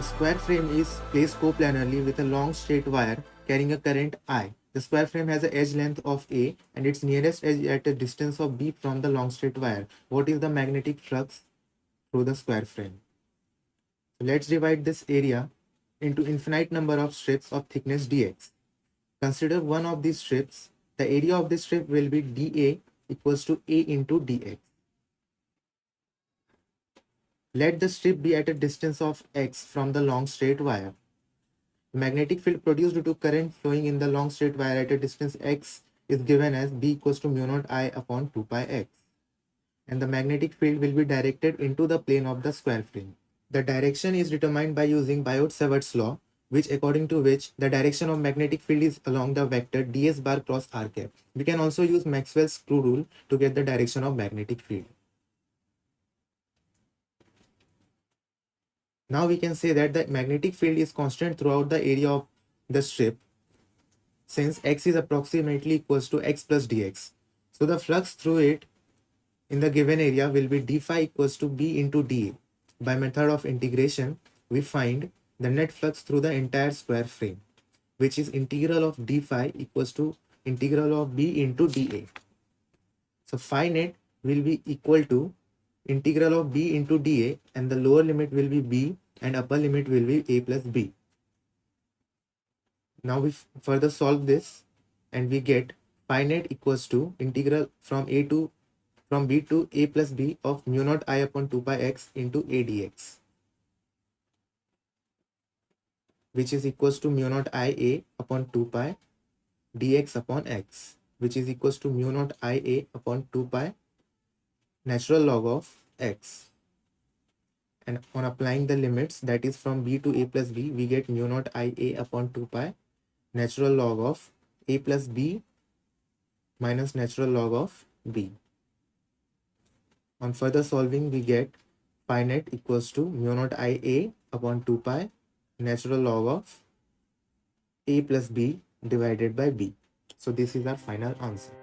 A square frame is placed coplanarly with a long straight wire carrying a current I. The square frame has an edge length of A and its nearest edge at a distance of B from the long straight wire. What is the magnetic flux through the square frame? So let's divide this area into infinite number of strips of thickness dx. Consider one of these strips. The area of this strip will be dA equals to A into dx. Let the strip be at a distance of x from the long straight wire. The magnetic field produced due to current flowing in the long straight wire at a distance x is given as B equals to mu naught I upon 2 pi x. And the magnetic field will be directed into the plane of the square frame. The direction is determined by using Biot-Savart's law, according to which the direction of magnetic field is along the vector ds bar cross r cap. We can also use Maxwell's screw rule to get the direction of magnetic field. Now we can say that the magnetic field is constant throughout the area of the strip since x is approximately equals to x plus dx. So the flux through it in the given area will be d phi equals to b into dA. By method of integration, we find the net flux through the entire square frame, which is integral of d phi equals to integral of b into dA. So phi net will be equal to integral of b into dA, and the lower limit will be b and upper limit will be a plus b. Now we further solve this and we get phi net equals to integral from b to a plus b of mu naught I upon 2 pi x into a dx, which is equals to mu naught I a upon 2 pi dx upon x, which is equals to mu naught I a upon 2 pi natural log of x. And on applying the limits, that is from b to a plus b, we get mu naught I a upon 2 pi natural log of a plus b minus natural log of b. On further solving, we get phi net equals to mu naught I a upon 2 pi natural log of a plus b divided by b. So this is our final answer.